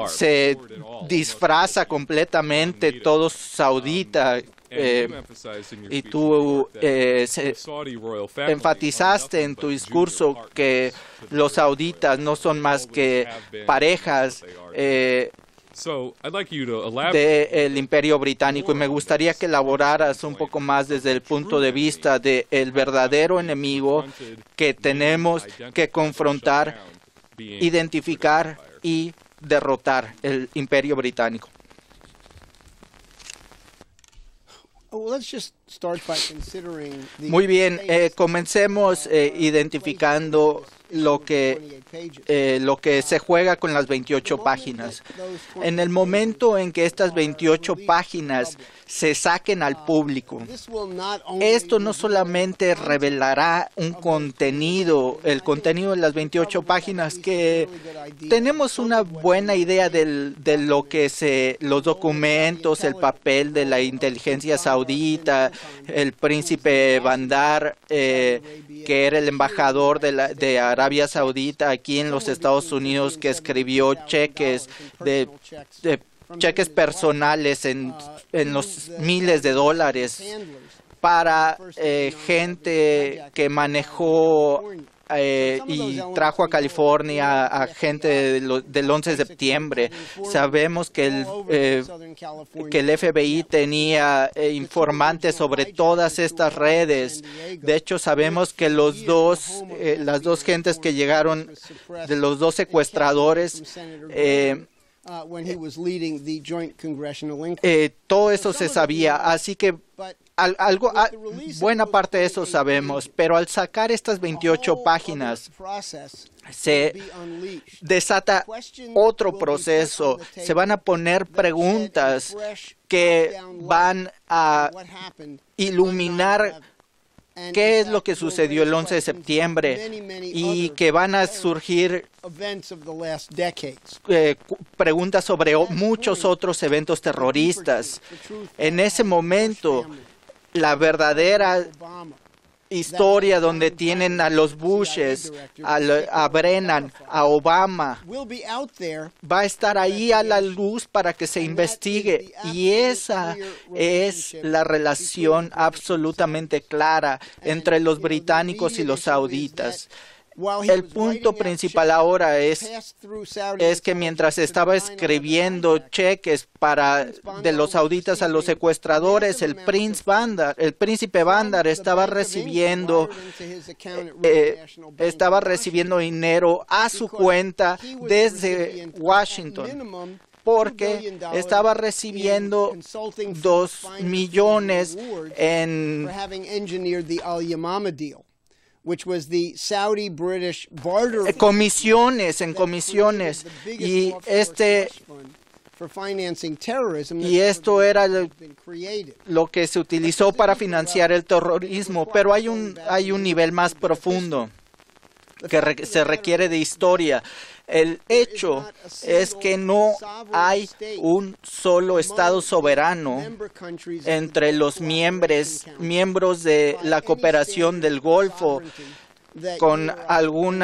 se disfraza completamente todo saudita. Y tú enfatizaste en tu discurso que los sauditas no son más que parejas del Imperio Británico, y me gustaría que elaboraras un poco más desde el punto de vista del verdadero enemigo que tenemos que confrontar, identificar y derrotar, el Imperio Británico. Muy bien, comencemos identificando lo que se juega con las 28 páginas. En el momento en que estas 28 páginas se saquen al público, esto no solamente revelará el contenido de las 28 páginas, que tenemos una buena idea de lo que los documentos, el papel de la inteligencia saudita, el príncipe Bandar, que era el embajador de Arabia Saudita aquí en los Estados Unidos, que escribió cheques cheques personales en los miles de dólares para gente que manejó y trajo a California a gente del 11 de septiembre. Sabemos que el FBI tenía informantes sobre todas estas redes. De hecho, sabemos que las dos gentes que llegaron, de los dos secuestradores, todo eso se sabía, así que buena parte de eso sabemos, pero al sacar estas 28 páginas se desata otro proceso. Se van a poner preguntas que van a iluminar qué es lo que sucedió el 11 de septiembre y que van a surgir preguntas sobre muchos otros eventos terroristas. En ese momento, la verdadera historia donde tienen a los Bushes, a Brennan, a Obama, va a estar ahí a la luz para que se investigue. Y esa es la relación absolutamente clara entre los británicos y los sauditas. El punto principal ahora es que mientras estaba escribiendo cheques de los sauditas a los secuestradores, el príncipe Bandar estaba recibiendo dinero a su cuenta desde Washington, porque estaba recibiendo 2 millones en comisiones, y esto era lo que se utilizó para financiar el terrorismo. Pero hay un nivel más profundo que se requiere de historia. El hecho es que no hay un solo Estado soberano entre los miembros de la cooperación del Golfo con algún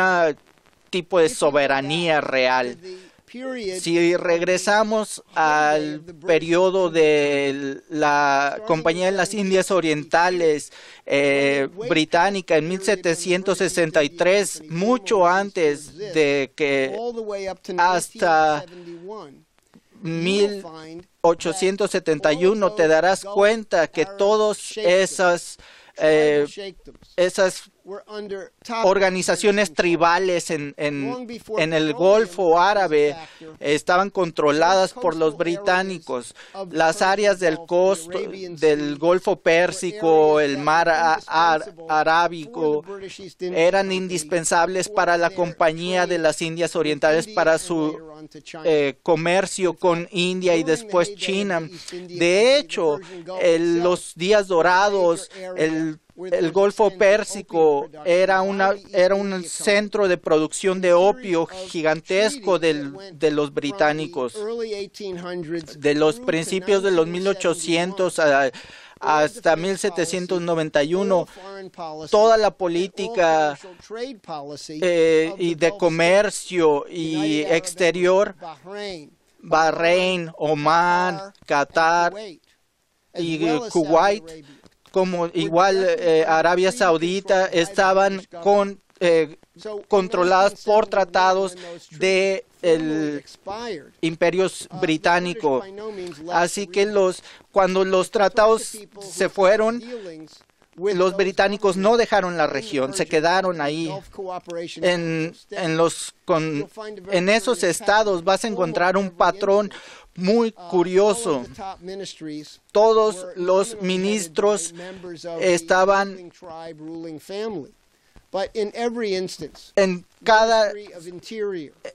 tipo de soberanía real. Si regresamos al periodo de la Compañía de las Indias Orientales británica en 1763, mucho antes de que hasta 1871, te darás cuenta que todas esas organizaciones tribales en el Golfo Árabe estaban controladas por los británicos. Las áreas del Golfo Pérsico, el Mar Arábigo, eran indispensables para la Compañía de las Indias Orientales, para su comercio con India y después China. De hecho, los días dorados, el Golfo Pérsico era un centro de producción de opio gigantesco de los británicos. De los principios de los 1800 hasta 1791, toda la política y de comercio y exterior, Bahrein, Omán, Qatar y Kuwait, como igual Arabia Saudita, estaban controladas por tratados de el Imperio Británico. Así que cuando los tratados se fueron, los británicos no dejaron la región, se quedaron ahí. En esos estados vas a encontrar un patrón muy curioso. Todos los ministros estaban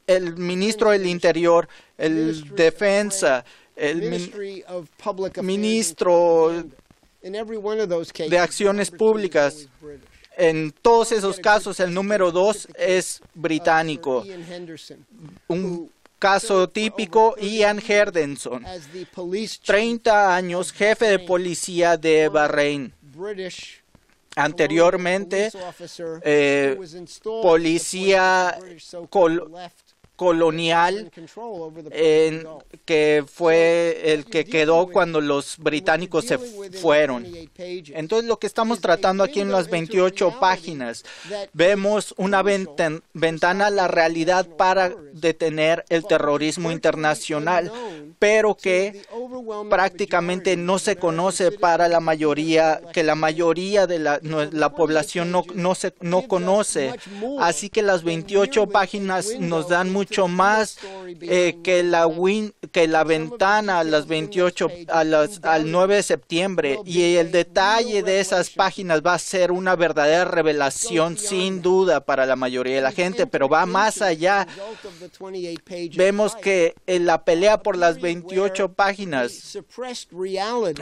el ministro del Interior, el Defensa, el ministro de Acciones Públicas. En todos esos casos, el número 2 es británico. Un caso típico, Ian Henderson, 30 años, jefe de policía de Bahrein. Anteriormente, policía colonial, que fue el que quedó cuando los británicos se fueron. Entonces, lo que estamos tratando aquí en las 28 páginas, vemos una ventana a la realidad para detener el terrorismo internacional, pero que prácticamente no se conoce para la mayoría, que la mayoría de la población no conoce. Así que las 28 páginas nos dan mucho más que la ventana a las 28, al 9 de septiembre, y el detalle de esas páginas va a ser una verdadera revelación sin duda para la mayoría de la gente, pero va más allá. Vemos que en la pelea por las 28 páginas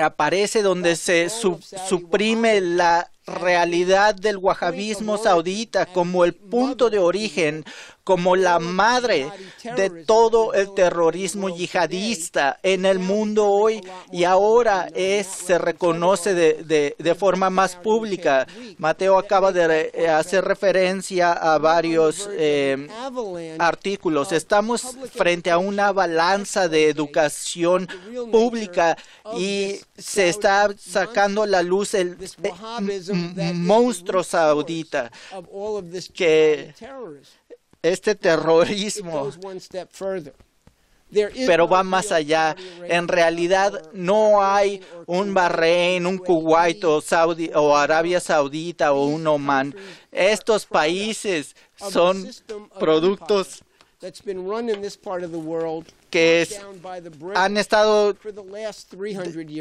aparece donde se suprime la realidad del wahabismo saudita como el punto de origen, como la madre de todo el terrorismo yihadista en el mundo hoy, y ahora se reconoce de forma más pública. Mateo acaba de hacer referencia a varios artículos. Estamos frente a una balanza de educación pública y se está sacando a la luz el monstruo saudita, que este terrorismo, pero va más allá. En realidad no hay un Bahrein, un Kuwait o Arabia Saudita o un Omán. Estos países son productos que han estado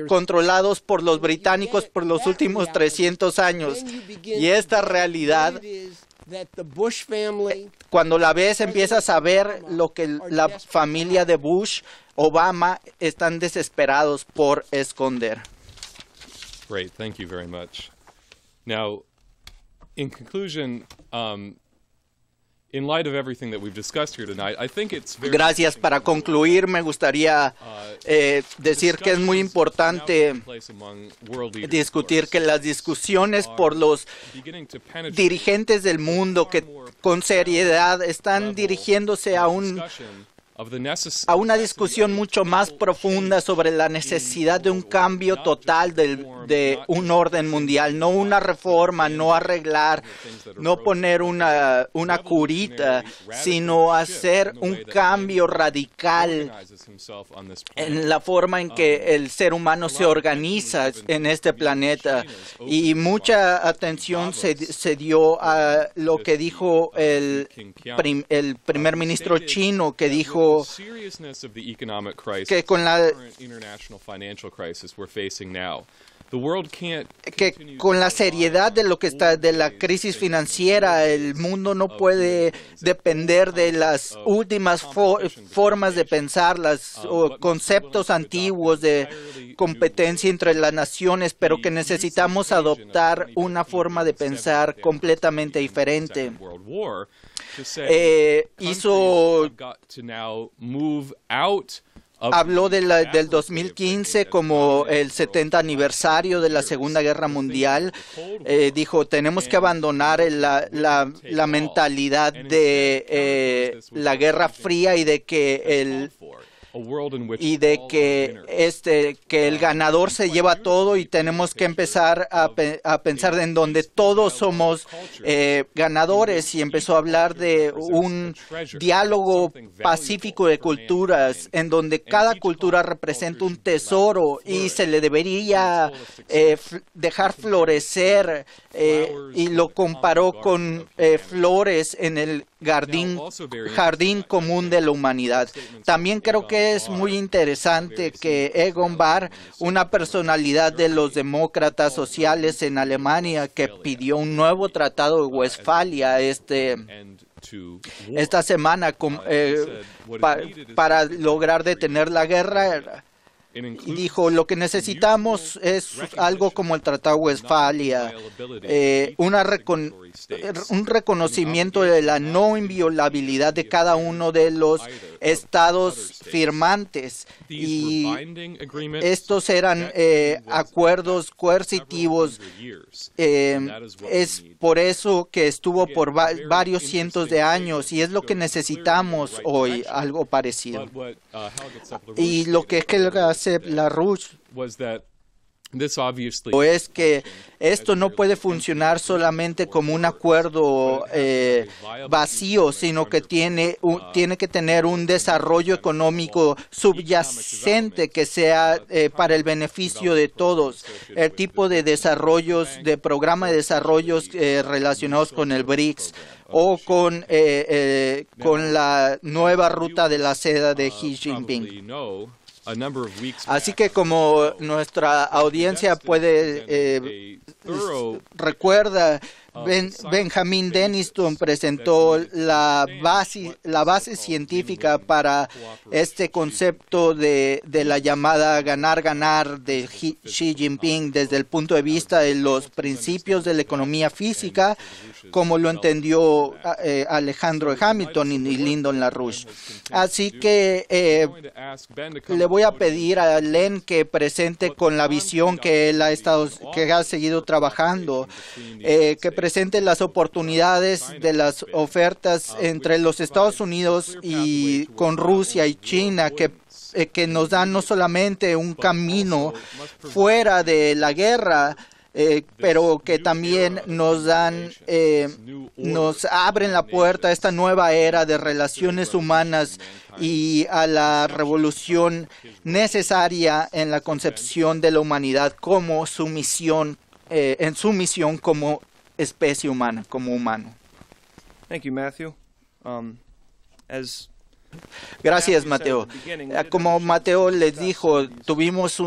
controlados por los británicos por los últimos 300 años. Y esta realidad, cuando la ves, empiezas a ver lo que la familia de Bush, Obama, están desesperados por esconder. Great, thank you very much. Now, in conclusion, in light of everything that we've discussed here tonight, I think it's very Gracias. Para concluir, me gustaría decir que es muy importante discutir que las discusiones por los dirigentes del mundo que con seriedad están dirigiéndose a una discusión mucho más profunda sobre la necesidad de un cambio total de un orden mundial, no una reforma, no arreglar, no poner una curita, sino hacer un cambio radical en la forma en que el ser humano se organiza en este planeta. Y mucha atención se dio a lo que dijo el primer ministro chino, que dijo que con la seriedad de lo que está de la crisis financiera, el mundo no puede depender de las últimas formas de pensar, los conceptos antiguos de competencia entre las naciones, pero que necesitamos adoptar una forma de pensar completamente diferente. Habló del 2015 como el 70 aniversario de la Segunda Guerra Mundial. Dijo, tenemos que abandonar la mentalidad de la Guerra Fría y de que que el ganador se lleva todo, y tenemos que empezar a pensar en donde todos somos ganadores, y empezó a hablar de un diálogo pacífico de culturas en donde cada cultura representa un tesoro y se le debería dejar florecer, y lo comparó con flores en el jardín común de la humanidad. También creo que es muy interesante que Egon Bahr, una personalidad de los demócratas sociales en Alemania, que pidió un nuevo tratado de Westfalia esta semana para lograr detener la guerra, y dijo, lo que necesitamos es algo como el Tratado de Westfalia, un reconocimiento de la no inviolabilidad de cada uno de los estados firmantes, y estos eran acuerdos coercitivos. Es por eso que estuvo por varios cientos de años, y es lo que necesitamos hoy, algo parecido. Y lo que Helga LaRouche es que esto no puede funcionar solamente como un acuerdo vacío, sino que tiene que tener un desarrollo económico subyacente que sea para el beneficio de todos. El tipo de desarrollos, de programa de desarrollos relacionados con el BRICS o con la nueva ruta de la seda de Xi Jinping. Así que como nuestra audiencia puede recuerda, Benjamin Denniston presentó la base científica para este concepto de la llamada ganar-ganar de Xi Jinping desde el punto de vista de los principios de la economía física, como lo entendió Alejandro Hamilton y Lyndon LaRouche. Así que le voy a pedir a Len que presente con la visión que él ha seguido trabajando, que presente las oportunidades de las ofertas entre los Estados Unidos y con Rusia y China, que nos dan no solamente un camino fuera de la guerra, pero que también nos abren la puerta a esta nueva era de relaciones humanas y a la revolución necesaria en la concepción de la humanidad como su misión, en su misión como especie humana, como humano. Thank you, Matthew. Gracias, Mateo. Como Mateo les dijo, tuvimos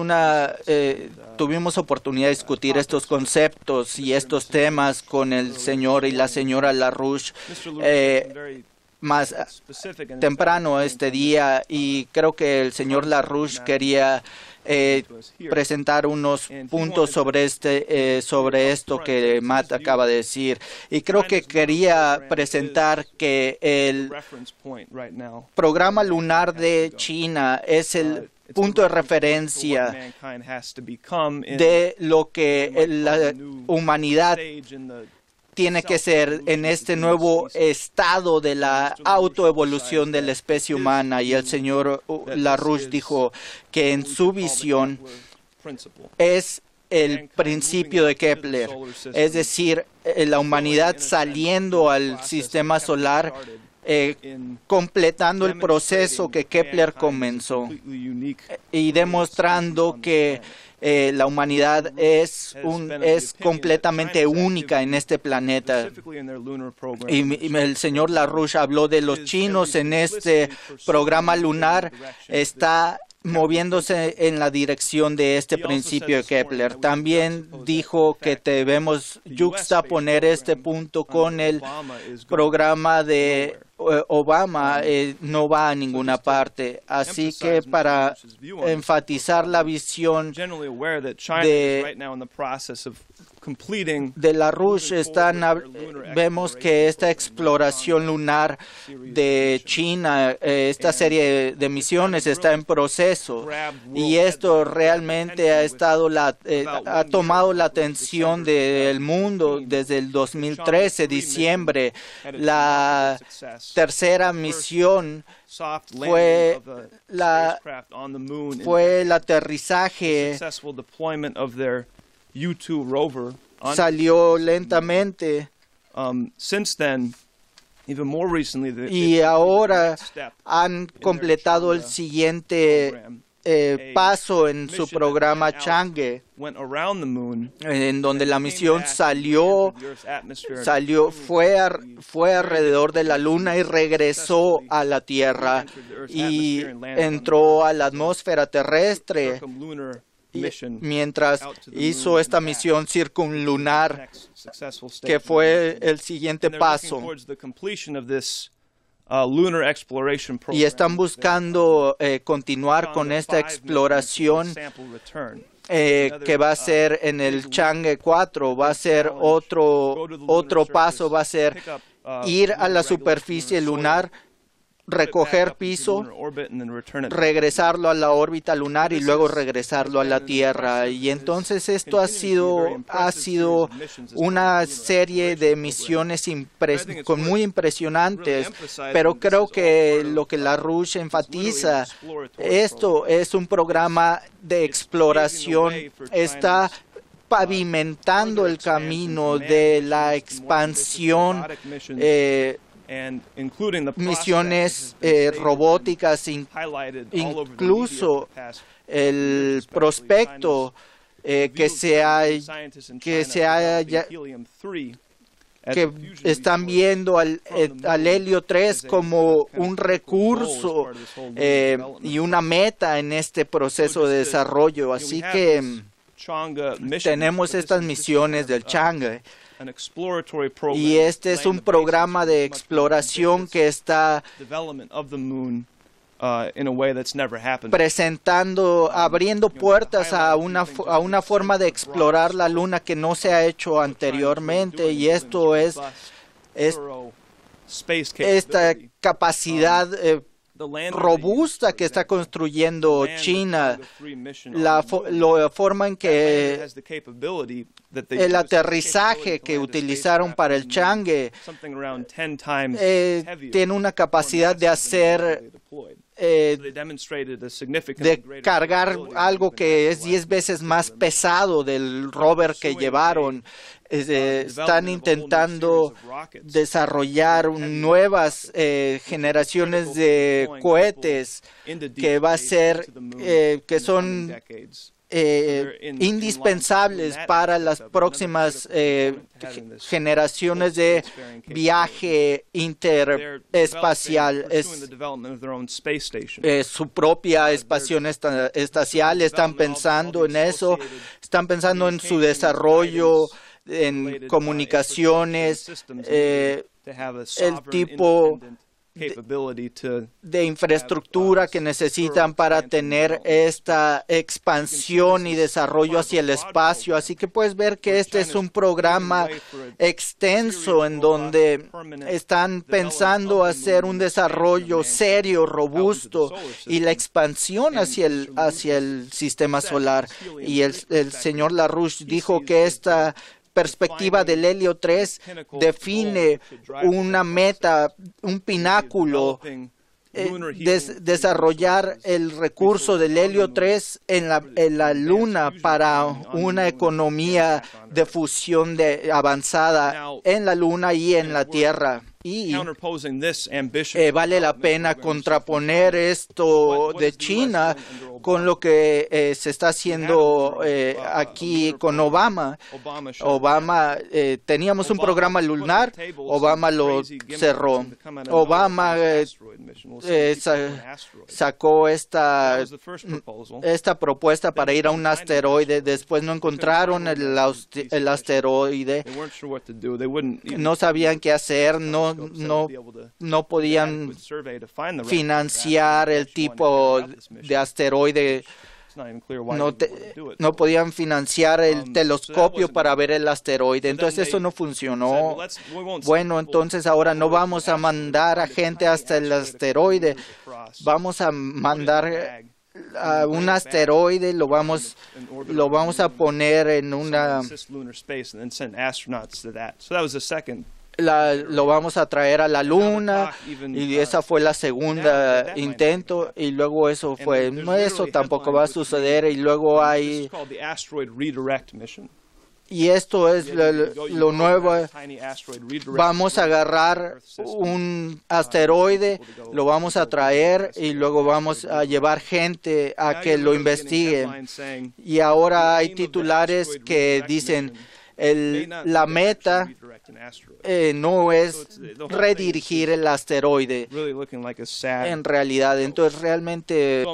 oportunidad de discutir estos conceptos y estos temas con el señor y la señora LaRouche más temprano este día, y creo que el señor LaRouche quería presentar unos puntos sobre esto que Matt acaba de decir, y creo que quería presentar que el programa lunar de China es el punto de referencia de lo que la humanidad tiene que ser en este nuevo estado de la autoevolución de la especie humana. Y el señor LaRouche dijo que en su visión es el principio de Kepler, es decir, la humanidad saliendo al sistema solar, completando el proceso que Kepler comenzó y demostrando que la humanidad es completamente única en este planeta. Y el señor LaRouche habló de los chinos en este programa lunar, está moviéndose en la dirección de este principio de Kepler. También dijo que debemos yuxtaponer este punto con el programa de Obama, no va a ninguna parte. Así que para enfatizar la visión de LaRouche, vemos que esta exploración lunar de China, esta serie de misiones está en proceso, y esto realmente ha tomado la atención del mundo desde el 2013, diciembre. La tercera misión fue el aterrizaje. Salió lentamente, y ahora han completado el siguiente paso en su programa Chang'e, en donde la misión fue alrededor de la Luna y regresó a la Tierra y entró a la atmósfera terrestre. Mientras hizo esta misión circunlunar, que fue el siguiente paso. Y están buscando continuar con esta exploración que va a ser en el Chang'e 4. Va a ser otro paso, va a ser ir a la superficie lunar, recoger piso, regresarlo a la órbita lunar y luego regresarlo a la Tierra. Y entonces esto ha sido una serie de misiones muy impresionantes, pero creo que lo que LaRouche enfatiza, esto es un programa de exploración, está pavimentando el camino de la expansión, misiones robóticas, incluso el prospecto que están viendo al helio 3 como un recurso y una meta en este proceso de desarrollo. Así que tenemos estas misiones del Chang'e y este es un programa de exploración que está abriendo puertas a una forma de explorar la Luna que no se ha hecho anteriormente, y esto es esta capacidad robusta que está construyendo China, la forma en que el aterrizaje que utilizaron para el Chang'e tiene una capacidad de hacer de cargar algo que es 10 veces más pesado del rover que llevaron. Están intentando desarrollar nuevas generaciones de cohetes que son indispensables para las próximas generaciones de viaje interespacial. Su propia estación espacial, están pensando en eso, están pensando en su desarrollo, en comunicaciones, el tipo de infraestructura que necesitan para tener esta expansión y desarrollo hacia el espacio. Así que puedes ver que este es un programa extenso en donde están pensando hacer un desarrollo serio, robusto, y la expansión hacia el sistema solar. Y el señor LaRouche dijo que esta perspectiva del helio 3 define una meta, un pináculo, desarrollar el recurso del helio 3 en la Luna para una economía de fusión avanzada en la Luna y en la Tierra. Y vale la pena contraponer esto de China con lo que se está haciendo aquí con Obama. Teníamos un programa lunar, Obama lo cerró. Obama sacó esta propuesta para ir a un asteroide. Después no encontraron el asteroide. No sabían qué hacer, no podían financiar el tipo de asteroide, no podían financiar el telescopio para ver el asteroide. Entonces eso no funcionó. Bueno, entonces ahora no vamos a mandar a gente hasta el asteroide, vamos a mandar a un asteroide, lo vamos a poner en una lo vamos a traer a la Luna, y esa fue la segunda intento, y luego eso tampoco va a suceder, y luego hay, y esto es lo nuevo, vamos a agarrar un asteroide, lo vamos a traer y luego vamos a llevar gente a que lo investigue. Y ahora hay titulares que dicen la meta no es redirigir el asteroide en realidad. Entonces realmente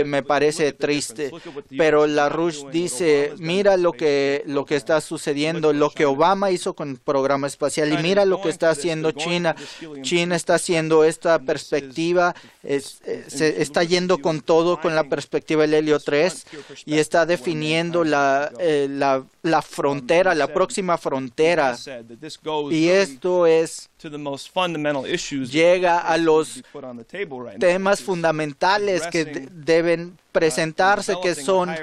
me parece triste, pero LaRouche dice, mira lo que está sucediendo, lo que Obama hizo con el programa espacial, y mira lo que está haciendo China. China está haciendo esta perspectiva, se está yendo con todo con la perspectiva del helio 3 y está definiendo la la frontera, la próxima frontera. Y esto llega a los temas fundamentales que deben presentarse, que son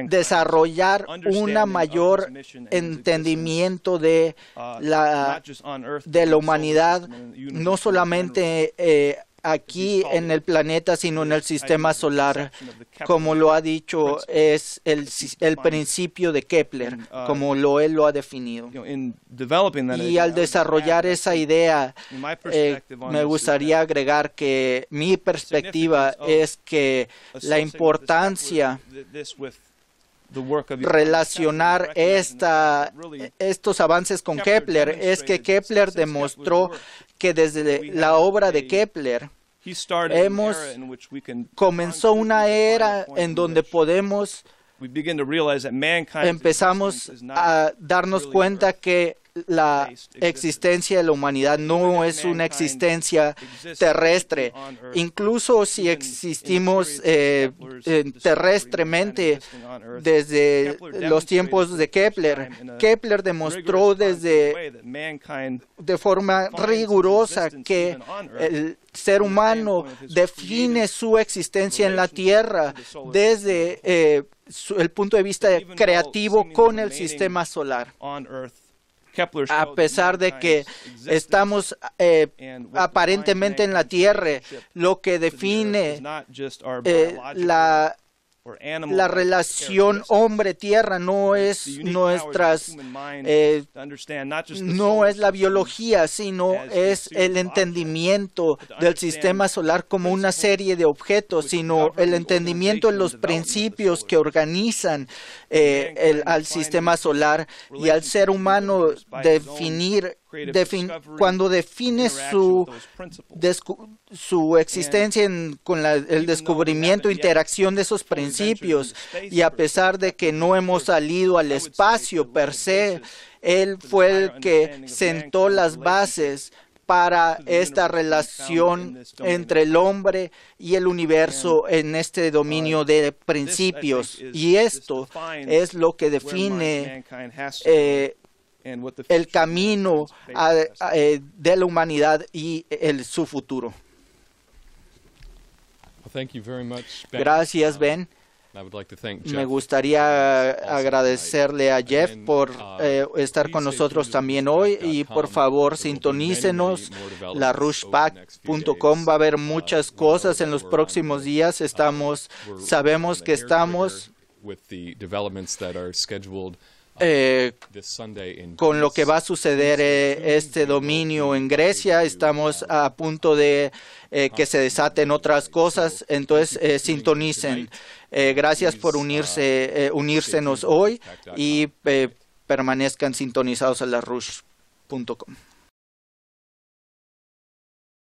desarrollar una mayor entendimiento de la humanidad, no solamente aquí en el planeta, sino en el sistema solar, como lo ha dicho, es el principio de Kepler, como él lo ha definido. Y al desarrollar esa idea, me gustaría agregar que mi perspectiva es que la importancia relacionar estos avances con Kepler es que Kepler demostró que desde la obra de Kepler comenzó una era en donde empezamos a darnos cuenta que la existencia de la humanidad no es una existencia terrestre. Incluso si existimos terrestremente desde los tiempos de Kepler, Kepler demostró de forma rigurosa que el ser humano define su existencia en la Tierra desde el punto de vista creativo con el sistema solar. A pesar de que estamos aparentemente en la Tierra, lo que define la relación hombre-tierra no es no es la biología, sino es el entendimiento del sistema solar como una serie de objetos, sino el entendimiento de los principios que organizan al sistema solar y al ser humano. Cuando define su existencia con el descubrimiento, interacción de esos principios, y a pesar de que no hemos salido al espacio per se, él fue el que sentó las bases para esta relación entre el hombre y el universo en este dominio de principios. Y esto es lo que define el camino de la humanidad y su futuro. Gracias, Ben. Me gustaría agradecerle a Jeff por estar con nosotros también hoy, y por favor sintonícenos larushpac.com. Va a haber muchas cosas en los próximos días. Sabemos que estamos con lo que va a suceder este domingo en Grecia. Estamos a punto de que se desaten otras cosas, entonces sintonicen. Gracias por unírsenos hoy, y permanezcan sintonizados a larush.com.